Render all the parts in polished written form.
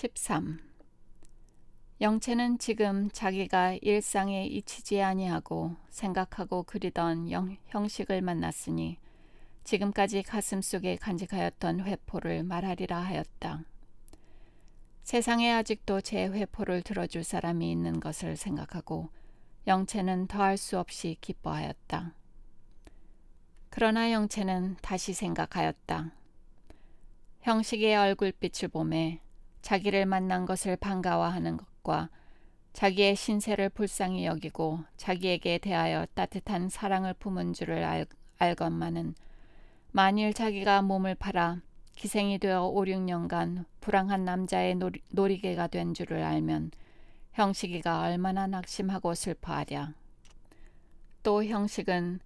13. 영채는 지금 자기가 일상에 잊히지 아니하고 생각하고 그리던 형식을 만났으니 지금까지 가슴속에 간직하였던 회포를 말하리라 하였다. 세상에 아직도 제 회포를 들어줄 사람이 있는 것을 생각하고 영채는 더할 수 없이 기뻐하였다. 그러나 영채는 다시 생각하였다. 형식의 얼굴빛을 보매 자기를 만난 것을 반가워하는 것과 자기의 신세를 불쌍히 여기고 자기에게 대하여 따뜻한 사랑을 품은 줄을 알건만은 만일 자기가 몸을 팔아 기생이 되어 5, 6년간 불황한 남자의 놀이개가 된 줄을 알면 형식이가 얼마나 낙심하고 슬퍼하랴. 또 형식은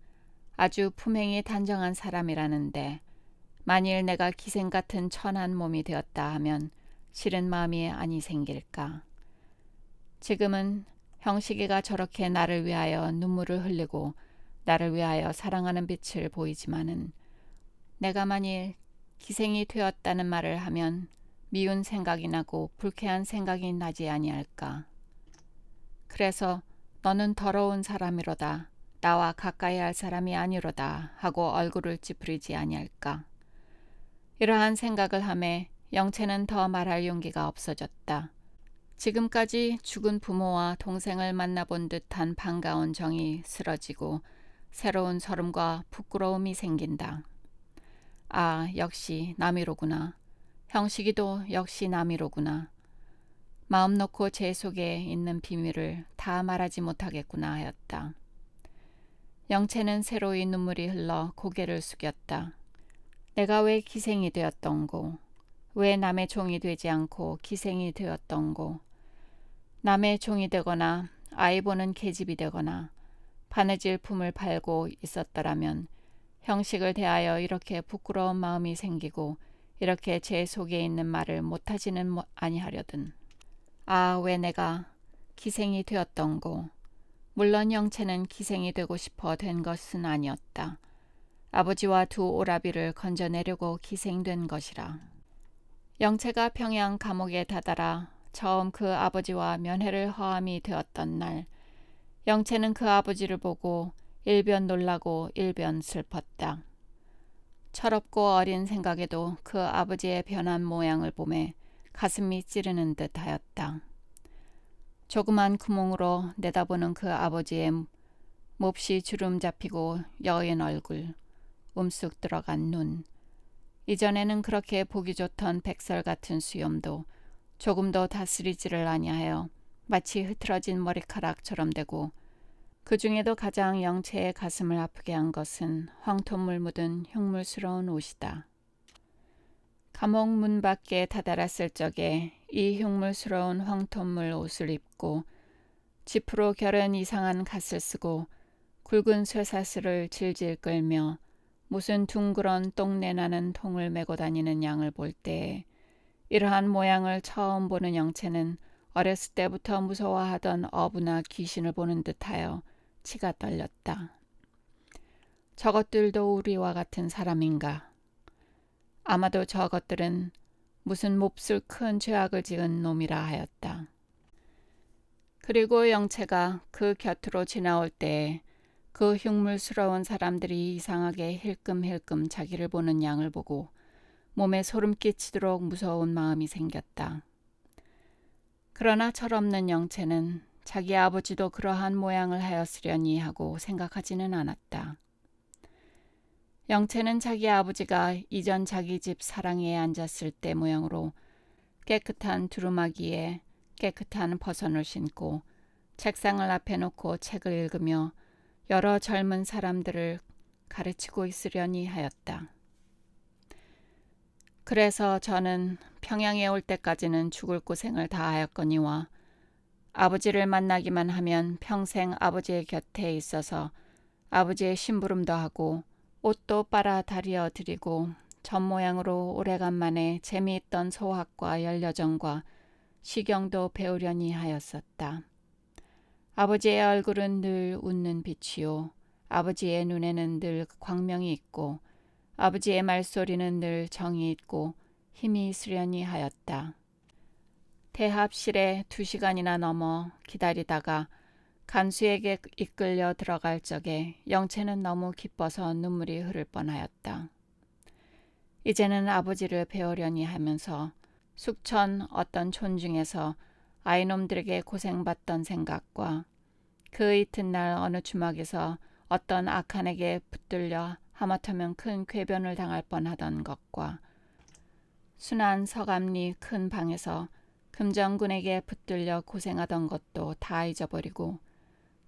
아주 품행이 단정한 사람이라는데 만일 내가 기생 같은 천한 몸이 되었다 하면 싫은 마음이 아니 생길까. 지금은 형식이가 저렇게 나를 위하여 눈물을 흘리고 나를 위하여 사랑하는 빛을 보이지만은 내가 만일 기생이 되었다는 말을 하면 미운 생각이 나고 불쾌한 생각이 나지 아니할까. 그래서 너는 더러운 사람이로다. 나와 가까이 할 사람이 아니로다 하고 얼굴을 찌푸리지 아니할까. 이러한 생각을 하매 영채는 더 말할 용기가 없어졌다. 지금까지 죽은 부모와 동생을 만나본 듯한 반가운 정이 쓰러지고 새로운 설움과 부끄러움이 생긴다. 아, 역시 남이로구나. 형식이도 역시 남이로구나. 마음 놓고 제 속에 있는 비밀을 다 말하지 못하겠구나 하였다. 영채는 새로이 눈물이 흘러 고개를 숙였다. 내가 왜 기생이 되었던고, 왜 남의 종이 되지 않고 기생이 되었던고, 남의 종이 되거나 아이 보는 계집이 되거나 바느질 품을 팔고 있었더라면 형식을 대하여 이렇게 부끄러운 마음이 생기고 이렇게 제 속에 있는 말을 못하지는 아니하려든. 아, 왜 내가 기생이 되었던고. 물론 영채는 기생이 되고 싶어 된 것은 아니었다. 아버지와 두 오라비를 건져내려고 기생된 것이라. 영채가 평양 감옥에 다다라 처음 그 아버지와 면회를 허함이 되었던 날, 영채는 그 아버지를 보고 일변 놀라고 일변 슬펐다. 철없고 어린 생각에도 그 아버지의 변한 모양을 보매 가슴이 찌르는 듯 하였다. 조그만 구멍으로 내다보는 그 아버지의 몹시 주름 잡히고 여인 얼굴, 움쑥 들어간 눈, 이전에는 그렇게 보기 좋던 백설 같은 수염도 조금도 다스리지를 아니하여 마치 흐트러진 머리카락처럼 되고 그 중에도 가장 영채의 가슴을 아프게 한 것은 황토물 묻은 흉물스러운 옷이다. 감옥 문 밖에 다다랐을 적에 이 흉물스러운 황토물 옷을 입고 지프로 결은 이상한 갓을 쓰고 굵은 쇠사슬을 질질 끌며 무슨 둥그런 똥내나는 통을 메고 다니는 양을 볼 때에 이러한 모양을 처음 보는 영채는 어렸을 때부터 무서워하던 어부나 귀신을 보는 듯하여 치가 떨렸다. 저것들도 우리와 같은 사람인가? 아마도 저것들은 무슨 몹쓸 큰 죄악을 지은 놈이라 하였다. 그리고 영채가 그 곁으로 지나올 때에 그 흉물스러운 사람들이 이상하게 힐끔힐끔 자기를 보는 양을 보고 몸에 소름 끼치도록 무서운 마음이 생겼다. 그러나 철없는 영채는 자기 아버지도 그러한 모양을 하였으려니 하고 생각하지는 않았다. 영채는 자기 아버지가 이전 자기 집 사랑에 앉았을 때 모양으로 깨끗한 두루마기에 깨끗한 버선을 신고 책상을 앞에 놓고 책을 읽으며 여러 젊은 사람들을 가르치고 있으려니 하였다. 그래서 저는 평양에 올 때까지는 죽을 고생을 다하였거니와 아버지를 만나기만 하면 평생 아버지의 곁에 있어서 아버지의 심부름도 하고 옷도 빨아 다리어 드리고 전 모양으로 오래간만에 재미있던 소학과 연려정과 시경도 배우려니 하였었다. 아버지의 얼굴은 늘 웃는 빛이요. 아버지의 눈에는 늘 광명이 있고 아버지의 말소리는 늘 정이 있고 힘이 있으려니 하였다. 대합실에 2시간이나 넘어 기다리다가 간수에게 이끌려 들어갈 적에 영채는 너무 기뻐서 눈물이 흐를 뻔하였다. 이제는 아버지를 배우려니 하면서 숙천 어떤 촌중에서 아이놈들에게 고생받던 생각과 그 이튿날 어느 주막에서 어떤 악한에게 붙들려 하마터면 큰 궤변을 당할 뻔하던 것과 순한 서감리 큰 방에서 금정군에게 붙들려 고생하던 것도 다 잊어버리고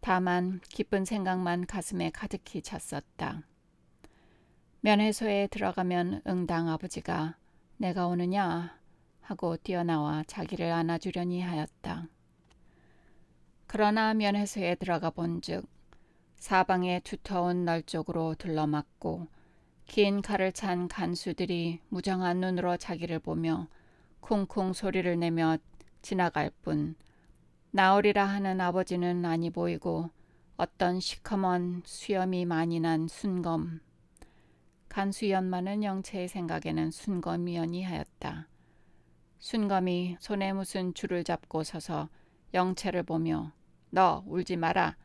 다만 기쁜 생각만 가슴에 가득히 찼었다. 면회소에 들어가면 응당 아버지가 내가 오느냐 하고 뛰어나와 자기를 안아주려니 하였다. 그러나 면회소에 들어가 본즉 사방에 두터운 널 쪽으로 둘러막고 긴 칼을 찬 간수들이 무정한 눈으로 자기를 보며 쿵쿵 소리를 내며 지나갈 뿐 나오리라 하는 아버지는 아니 보이고 어떤 시커먼 수염이 많이 난 순검, 간수연마는 영채의 생각에는 순검이연이 하였다. 순검이 손에 무슨 줄을 잡고 서서 영채를 보며 너 울지 마라.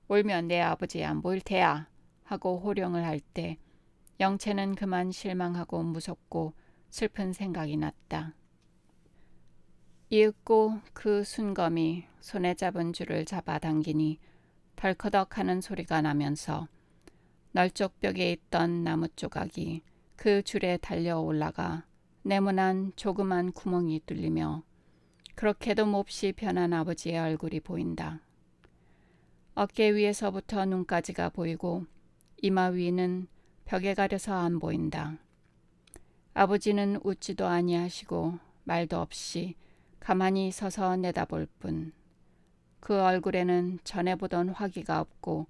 울면 내 아버지 안 보일 테야 하고 호령을 할 때 영채는 그만 실망하고 무섭고 슬픈 생각이 났다. 이윽고 그 순검이 손에 잡은 줄을 잡아당기니 덜커덕 하는 소리가 나면서 널쪽 벽에 있던 나무 조각이 그 줄에 달려 올라가 네모난 조그만 구멍이 뚫리며 그렇게도 몹시 변한 아버지의 얼굴이 보인다. 어깨 위에서부터 눈까지가 보이고 이마 위는 벽에 가려서 안 보인다. 아버지는 웃지도 아니하시고 말도 없이 가만히 서서 내다볼 뿐 그 얼굴에는 전에 보던 화기가 없고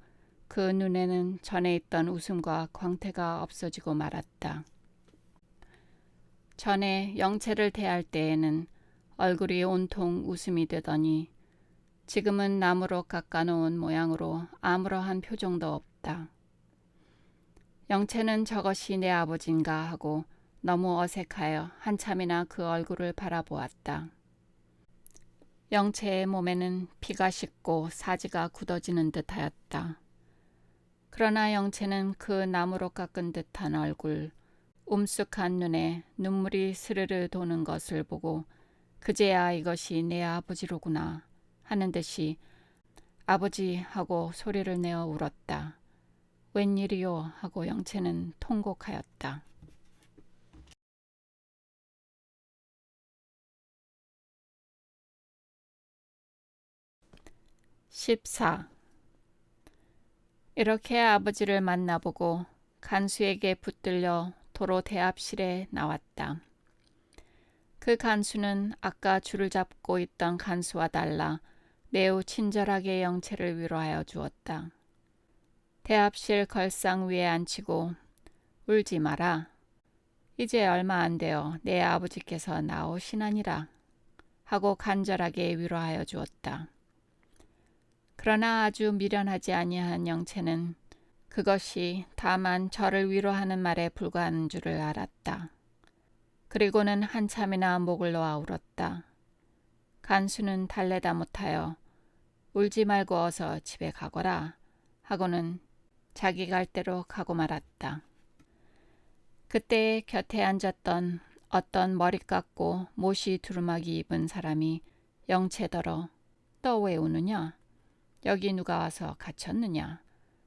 그 눈에는 전에 있던 웃음과 광태가 없어지고 말았다. 전에 영채를 대할 때에는 얼굴이 온통 웃음이 되더니 지금은 나무로 깎아놓은 모양으로 아무러한 표정도 없다. 영채는 저것이 내 아버지인가 하고 너무 어색하여 한참이나 그 얼굴을 바라보았다. 영채의 몸에는 피가 식고 사지가 굳어지는 듯하였다. 그러나 영채는 그 나무로 깎은 듯한 얼굴, 움쓱한 눈에 눈물이 스르르 도는 것을 보고 그제야 이것이 내 아버지로구나 하는 듯이 아버지 하고 소리를 내어 울었다. 웬일이요 하고 영채는 통곡하였다. 14. 이렇게 아버지를 만나보고 간수에게 붙들려 도로 대합실에 나왔다. 그 간수는 아까 줄을 잡고 있던 간수와 달라 매우 친절하게 영채를 위로하여 주었다. 대합실 걸상 위에 앉히고 울지 마라. 이제 얼마 안 되어 내 아버지께서 나오시나니라 하고 간절하게 위로하여 주었다. 그러나 아주 미련하지 아니한 영채는 그것이 다만 저를 위로하는 말에 불과한 줄을 알았다. 그리고는 한참이나 목을 놓아 울었다. 간수는 달래다 못하여 울지 말고 어서 집에 가거라 하고는 자기 갈 대로 가고 말았다. 그때 곁에 앉았던 어떤 머리 깎고 못이 두루마기 입은 사람이 영채더러 너 왜 우느냐? 여기 누가 와서 갇혔느냐?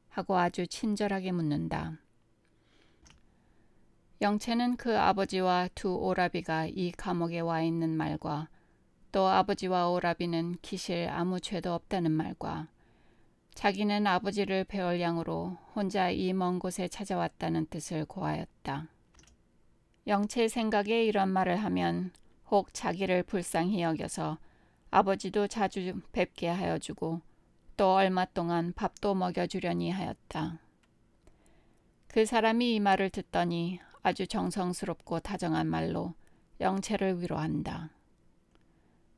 하고 아주 친절하게 묻는다. 영채는 그 아버지와 두 오라비가 이 감옥에 와 있는 말과 또 아버지와 오라비는 기실 아무 죄도 없다는 말과 자기는 아버지를 배울 양으로 혼자 이 먼 곳에 찾아왔다는 뜻을 고하였다. 영채 생각에 이런 말을 하면 혹 자기를 불쌍히 여겨서 아버지도 자주 뵙게 하여 주고 또 얼마 동안 밥도 먹여주려니 하였다. 그 사람이 이 말을 듣더니 아주 정성스럽고 다정한 말로 영채를 위로한다.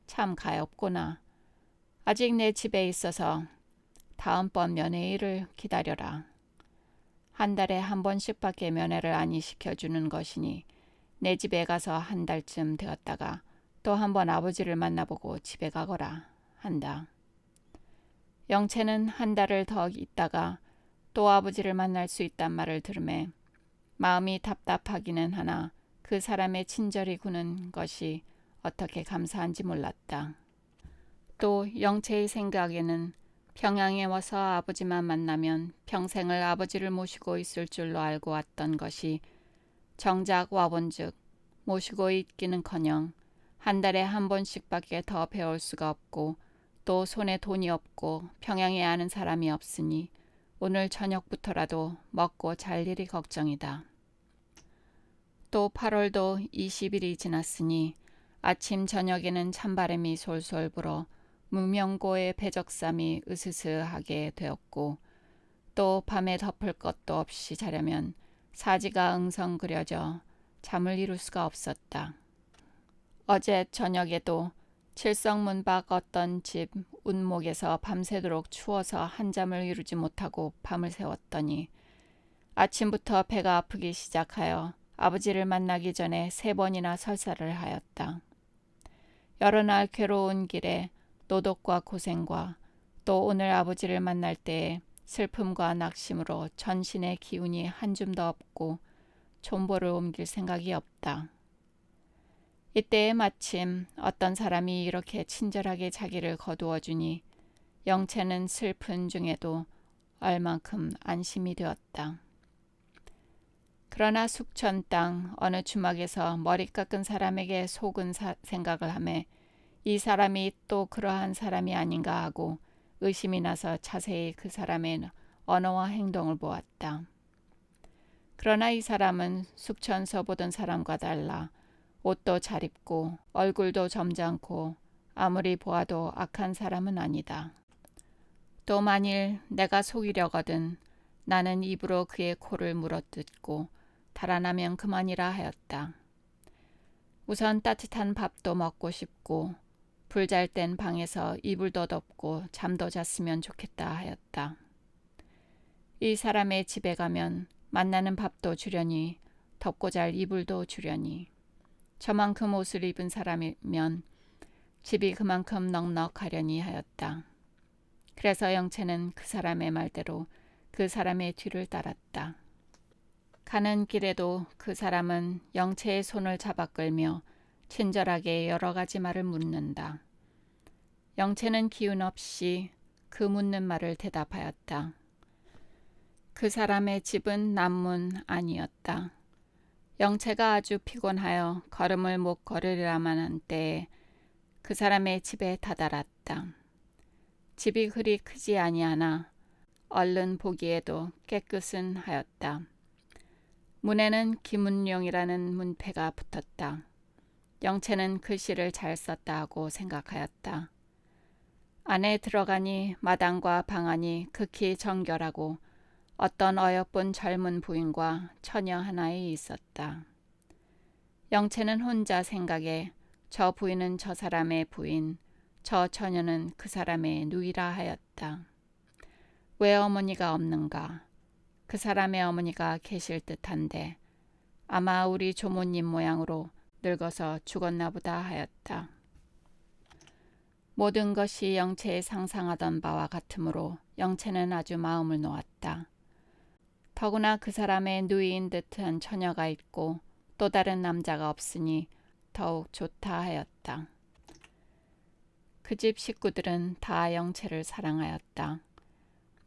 참 가엾구나. 아직 내 집에 있어서 다음번 면회일을 기다려라. 한 달에 한 번씩밖에 면회를 아니 시켜주는 것이니 내 집에 가서 한 달쯤 되었다가 또 한 번 아버지를 만나보고 집에 가거라 한다. 영채는 한 달을 더 있다가 또 아버지를 만날 수 있단 말을 들으매 마음이 답답하기는 하나 그 사람의 친절이 구는 것이 어떻게 감사한지 몰랐다. 또 영채의 생각에는 평양에 와서 아버지만 만나면 평생을 아버지를 모시고 있을 줄로 알고 왔던 것이 정작 와본즉 모시고 있기는커녕 한 달에 한 번씩밖에 더 배울 수가 없고 또 손에 돈이 없고 평양에 아는 사람이 없으니 오늘 저녁부터라도 먹고 잘 일이 걱정이다. 또 8월도 20일이 지났으니 아침 저녁에는 찬바람이 솔솔 불어 무명고의 배적삼이 으스스하게 되었고 또 밤에 덮을 것도 없이 자려면 사지가 응성그려져 잠을 이룰 수가 없었다. 어제 저녁에도 칠성문 밖 어떤 집 운목에서 밤새도록 추워서 한잠을 이루지 못하고 밤을 새웠더니 아침부터 배가 아프기 시작하여 아버지를 만나기 전에 3번이나 설사를 하였다. 여러 날 괴로운 길에 노독과 고생과 또 오늘 아버지를 만날 때에 슬픔과 낙심으로 전신의 기운이 한 줌도 없고 촌보를 옮길 생각이 없다. 이때에 마침 어떤 사람이 이렇게 친절하게 자기를 거두어 주니 영채는 슬픈 중에도 얼만큼 안심이 되었다. 그러나 숙천 땅 어느 주막에서 머리 깎은 사람에게 속은 생각을 하매 이 사람이 또 그러한 사람이 아닌가 하고 의심이 나서 자세히 그 사람의 언어와 행동을 보았다. 그러나 이 사람은 숙천서 보던 사람과 달라 옷도 잘 입고 얼굴도 점잖고 아무리 보아도 악한 사람은 아니다. 또 만일 내가 속이려거든 나는 입으로 그의 코를 물어뜯고 달아나면 그만이라 하였다. 우선 따뜻한 밥도 먹고 싶고 불 잘 땐 방에서 이불도 덮고 잠도 잤으면 좋겠다 하였다. 이 사람의 집에 가면 만나는 밥도 주려니 덮고 잘 이불도 주려니 저만큼 옷을 입은 사람이면 집이 그만큼 넉넉하려니 하였다. 그래서 영채는 그 사람의 말대로 그 사람의 뒤를 따랐다. 가는 길에도 그 사람은 영채의 손을 잡아 끌며 친절하게 여러 가지 말을 묻는다. 영채는 기운 없이 그 묻는 말을 대답하였다. 그 사람의 집은 남문 아니었다. 영채가 아주 피곤하여 걸음을 못 걸으리라만 한 때에 그 사람의 집에 다다랐다. 집이 그리 크지 아니하나 얼른 보기에도 깨끗은 하였다. 문에는 김은룡이라는 문패가 붙었다. 영채는 글씨를 잘 썼다 하고 생각하였다. 안에 들어가니 마당과 방안이 극히 정결하고 어떤 어여쁜 젊은 부인과 처녀 하나에 있었다. 영채는 혼자 생각에 저 부인은 저 사람의 부인, 저 처녀는 그 사람의 누이라 하였다. 왜 어머니가 없는가? 그 사람의 어머니가 계실 듯한데 아마 우리 조모님 모양으로 늙어서 죽었나 보다 하였다. 모든 것이 영채의 상상하던 바와 같으므로 영채는 아주 마음을 놓았다. 더구나 그 사람의 누이인 듯한 처녀가 있고 또 다른 남자가 없으니 더욱 좋다 하였다. 그 집 식구들은 다 영채를 사랑하였다.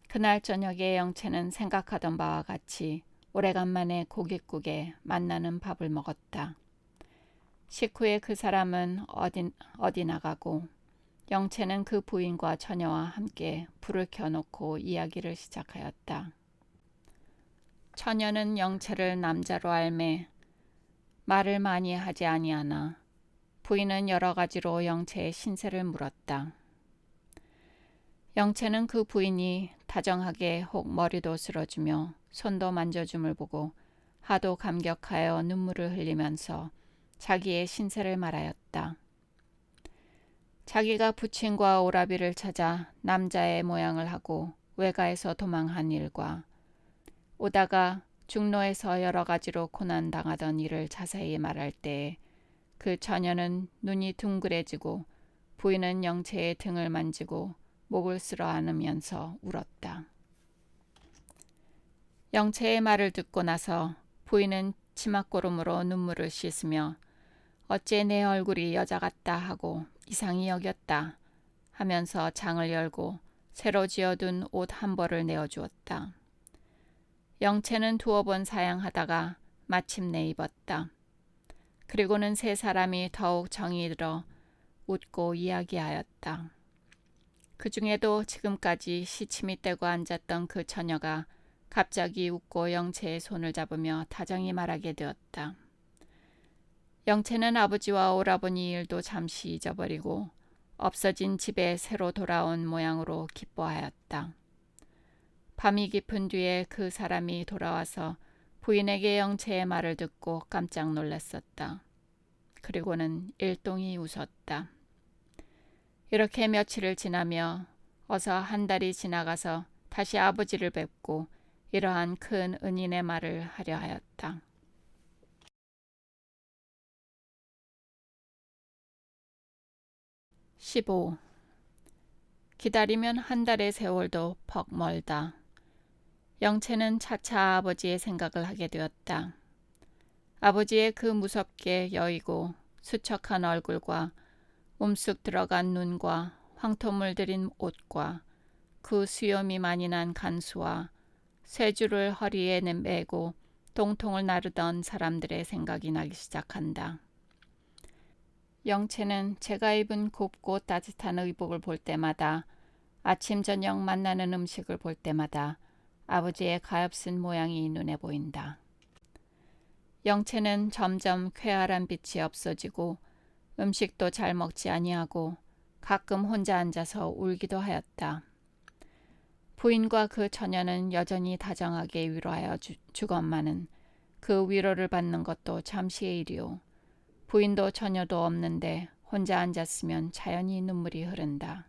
그날 저녁에 영채는 생각하던 바와 같이 오래간만에 고깃국에 만나는 밥을 먹었다. 식후에 그 사람은 어디 나가고 영채는 그 부인과 처녀와 함께 불을 켜놓고 이야기를 시작하였다. 처녀는 영채를 남자로 알매 말을 많이 하지 아니하나 부인은 여러 가지로 영채의 신세를 물었다. 영채는 그 부인이 다정하게 혹 머리도 쓸어주며 손도 만져줌을 보고 하도 감격하여 눈물을 흘리면서 자기의 신세를 말하였다. 자기가 부친과 오라비를 찾아 남자의 모양을 하고 외가에서 도망한 일과 오다가 중로에서 여러 가지로 고난당하던 일을 자세히 말할 때에 그 처녀는 눈이 둥그레지고 부인은 영채의 등을 만지고 목을 쓸어 안으면서 울었다. 영채의 말을 듣고 나서 부인은 치맛고름으로 눈물을 씻으며 어째 내 얼굴이 여자 같다 하고 이상히 여겼다 하면서 장을 열고 새로 지어둔 옷 한 벌을 내어주었다. 영채는 두어 번 사양하다가 마침내 입었다. 그리고는 세 사람이 더욱 정이 들어 웃고 이야기하였다. 그 중에도 지금까지 시침이 떼고 앉았던 그 처녀가 갑자기 웃고 영채의 손을 잡으며 다정히 말하게 되었다. 영채는 아버지와 오라버니 일도 잠시 잊어버리고 없어진 집에 새로 돌아온 모양으로 기뻐하였다. 밤이 깊은 뒤에 그 사람이 돌아와서 부인에게 영채의 말을 듣고 깜짝 놀랐었다. 그리고는 일동이 웃었다. 이렇게 며칠을 지나며 어서 한 달이 지나가서 다시 아버지를 뵙고 이러한 큰 은인의 말을 하려 하였다. 15. 기다리면 한 달의 세월도 퍽 멀다. 영채는 차차 아버지의 생각을 하게 되었다. 아버지의 그 무섭게 여이고 수척한 얼굴과 움쑥 들어간 눈과 황토물 들인 옷과 그 수염이 많이 난 간수와 쇠줄을 허리에 매고 동통을 나르던 사람들의 생각이 나기 시작한다. 영채는 제가 입은 곱고 따뜻한 의복을 볼 때마다 아침 저녁 만나는 음식을 볼 때마다 아버지의 가엾은 모양이 눈에 보인다. 영채는 점점 쾌활한 빛이 없어지고 음식도 잘 먹지 아니하고 가끔 혼자 앉아서 울기도 하였다. 부인과 그 처녀는 여전히 다정하게 위로하여 주건만은 그 위로를 받는 것도 잠시의 일이오. 부인도 처녀도 없는데 혼자 앉았으면 자연히 눈물이 흐른다.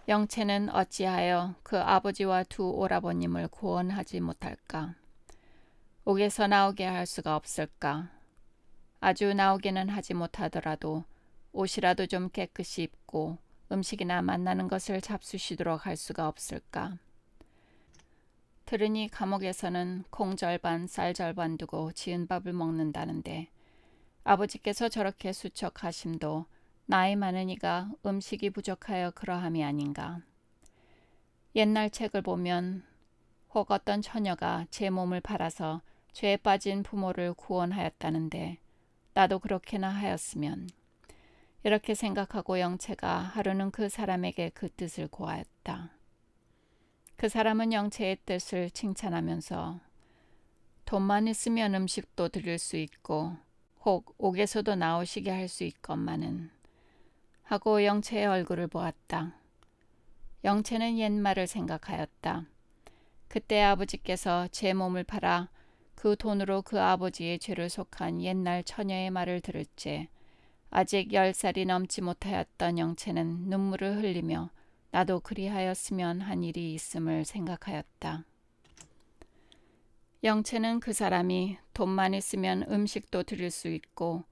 영채는 어찌하여 그 아버지와 두 오라버님을 구원하지 못할까? 옥에서 나오게 할 수가 없을까? 아주 나오기는 하지 못하더라도 옷이라도 좀 깨끗이 입고 음식이나 만나는 것을 잡수시도록 할 수가 없을까? 들으니 감옥에서는 콩 절반 쌀 절반 두고 지은 밥을 먹는다는데 아버지께서 저렇게 수척하심도 나이 많으니까 음식이 부족하여 그러함이 아닌가. 옛날 책을 보면 혹 어떤 처녀가 제 몸을 팔아서 죄에 빠진 부모를 구원하였다는데 나도 그렇게나 하였으면. 이렇게 생각하고 영채가 하루는 그 사람에게 그 뜻을 고하였다. 그 사람은 영채의 뜻을 칭찬하면서 돈만 있으면 음식도 드릴 수 있고 혹 옥에서도 나오시게 할 수 있건만은 하고 영채의 얼굴을 보았다. 영채는 옛말을 생각하였다. 그때 아버지께서 제 몸을 팔아 그 돈으로 그 아버지의 죄를 속한 옛날 처녀의 말을 들을 때 아직 10살이 넘지 못하였던 영채는 눈물을 흘리며 나도 그리하였으면 한 일이 있음을 생각하였다. 영채는 그 사람이 돈만 있으면 음식도 드릴 수 있고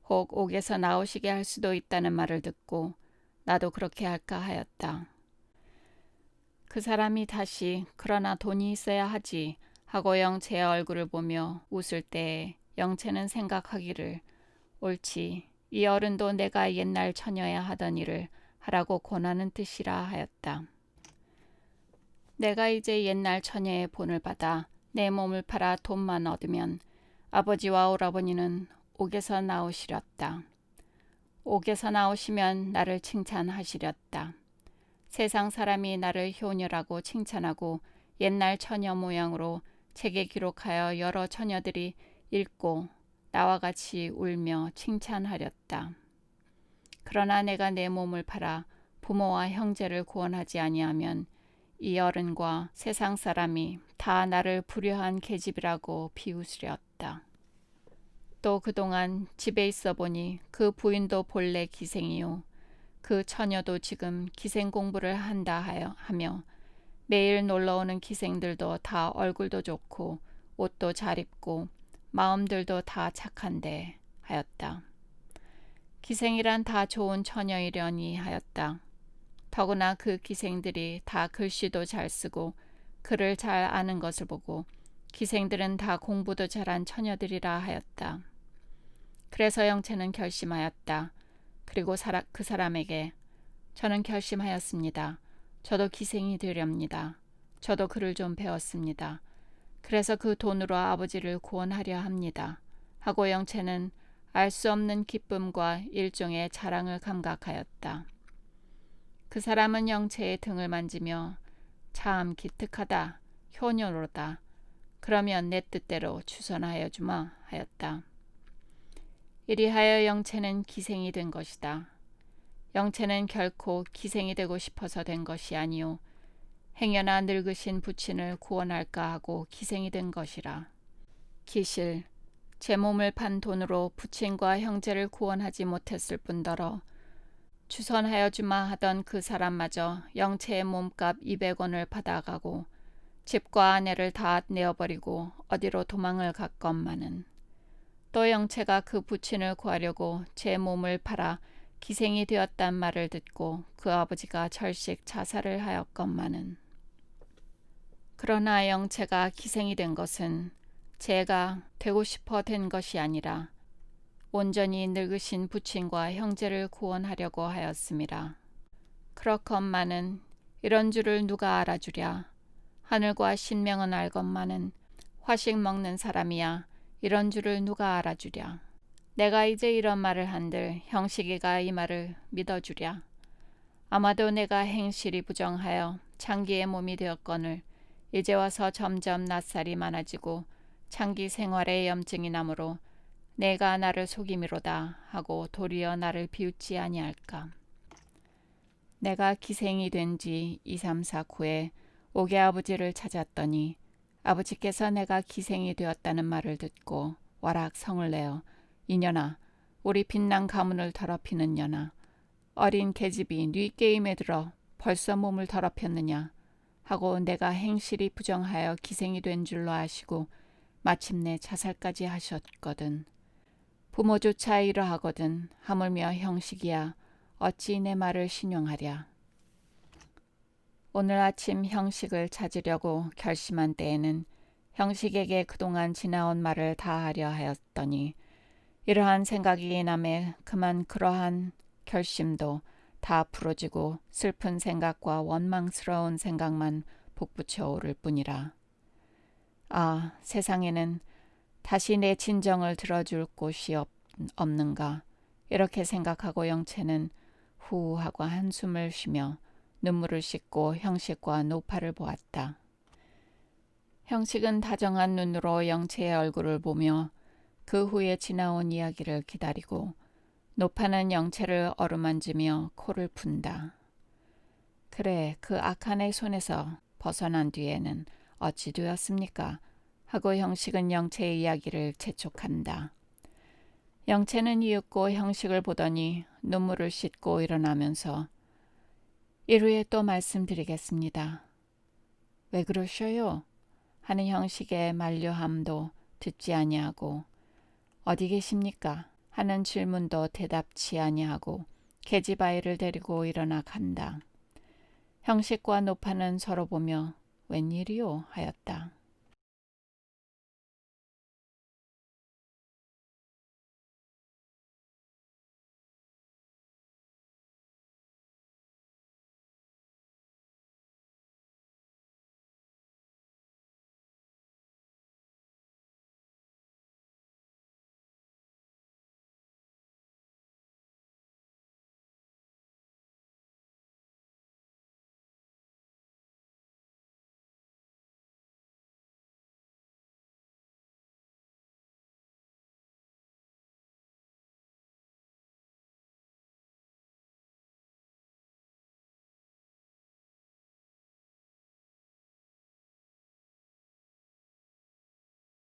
혹 옥에서 나오시게 할 수도 있다는 말을 듣고 나도 그렇게 할까 하였다. 그 사람이 다시 그러나 돈이 있어야 하지 하고 영채의 얼굴을 보며 웃을 때에 영채는 생각하기를 옳지 이 어른도 내가 옛날 처녀야 하던 일을 하라고 권하는 뜻이라 하였다. 내가 이제 옛날 처녀의 본을 받아 내 몸을 팔아 돈만 얻으면 아버지와 오라버니는 옥에서 나오시렸다. 옥에서 나오시면 나를 칭찬하시렸다. 세상 사람이 나를 효녀라고 칭찬하고 옛날 처녀 모양으로 책에 기록하여 여러 처녀들이 읽고 나와 같이 울며 칭찬하렸다. 그러나 내가 내 몸을 팔아 부모와 형제를 구원하지 아니하면 이 어른과 세상 사람이 다 나를 불효한 계집이라고 비웃으렸다. 또 그동안 집에 있어 보니 그 부인도 본래 기생이요 그 처녀도 지금 기생 공부를 한다 하며 매일 놀러오는 기생들도 다 얼굴도 좋고 옷도 잘 입고 마음들도 다 착한데 하였다. 기생이란 다 좋은 처녀이려니 하였다. 더구나 그 기생들이 다 글씨도 잘 쓰고 글을 잘 아는 것을 보고 기생들은 다 공부도 잘한 처녀들이라 하였다. 그래서 영채는 결심하였다. 그리고 그 사람에게 저는 결심하였습니다. 저도 기생이 되렵니다. 저도 글을 좀 배웠습니다. 그래서 그 돈으로 아버지를 구원하려 합니다. 하고 영채는 알 수 없는 기쁨과 일종의 자랑을 감각하였다. 그 사람은 영채의 등을 만지며 참 기특하다, 효녀로다. 그러면 내 뜻대로 주선하여 주마 하였다. 이리하여 영채는 기생이 된 것이다. 영채는 결코 기생이 되고 싶어서 된 것이 아니오 행여나 늙으신 부친을 구원할까 하고 기생이 된 것이라. 기실 제 몸을 판 돈으로 부친과 형제를 구원하지 못했을 뿐더러 주선하여 주마 하던 그 사람마저 영채의 몸값 200원을 받아가고 집과 아내를 다 내어버리고 어디로 도망을 갔건만은 또 영채가 그 부친을 구하려고 제 몸을 팔아 기생이 되었단 말을 듣고 그 아버지가 절식 자살을 하였건만은 그러나 영채가 기생이 된 것은 제가 되고 싶어 된 것이 아니라 온전히 늙으신 부친과 형제를 구원하려고 하였음이라. 그렇건만은 이런 줄을 누가 알아주랴. 하늘과 신명은 알건만은 화식 먹는 사람이야 이런 줄을 누가 알아주랴. 내가 이제 이런 말을 한들 형식이가 이 말을 믿어주랴. 아마도 내가 행실이 부정하여 장기의 몸이 되었거늘 이제 와서 점점 낯살이 많아지고 장기 생활에 염증이 나므로 내가 나를 속임이로다 하고 도리어 나를 비웃지 아니할까. 내가 기생이 된 지 2, 3, 4 후에 옥의 아버지를 찾았더니 아버지께서 내가 기생이 되었다는 말을 듣고 와락 성을 내어 이년아 우리 빛난 가문을 더럽히는 년아 어린 계집이 네 게임에 들어 벌써 몸을 더럽혔느냐 하고 내가 행실이 부정하여 기생이 된 줄로 아시고 마침내 자살까지 하셨거든. 부모조차 이러하거든 하물며 형식이야 어찌 내 말을 신용하랴. 오늘 아침 형식을 찾으려고 결심한 때에는 형식에게 그동안 지나온 말을 다 하려 하였더니 이러한 생각이 남에 그만 그러한 결심도 다 부러지고 슬픈 생각과 원망스러운 생각만 복붙여 오를 뿐이라. 아, 세상에는 다시 내 진정을 들어줄 곳이 없는가. 이렇게 생각하고 영채는 후 하고 한숨을 쉬며 눈물을 씻고 형식과 노파를 보았다. 형식은 다정한 눈으로 영채의 얼굴을 보며 그 후에 지나온 이야기를 기다리고 노파는 영채를 어루만지며 코를 푼다. 그래, 그 악한 애 손에서 벗어난 뒤에는 어찌 되었습니까? 하고 형식은 영채의 이야기를 재촉한다. 영채는 이윽고 형식을 보더니 눈물을 씻고 일어나면서 이후에 또 말씀드리겠습니다. 왜 그러셔요? 하는 형식의 만류함도 듣지 아니하고 어디 계십니까? 하는 질문도 대답치 아니하고 계집아이를 데리고 일어나 간다. 형식과 노파는 서로 보며 웬일이요? 하였다.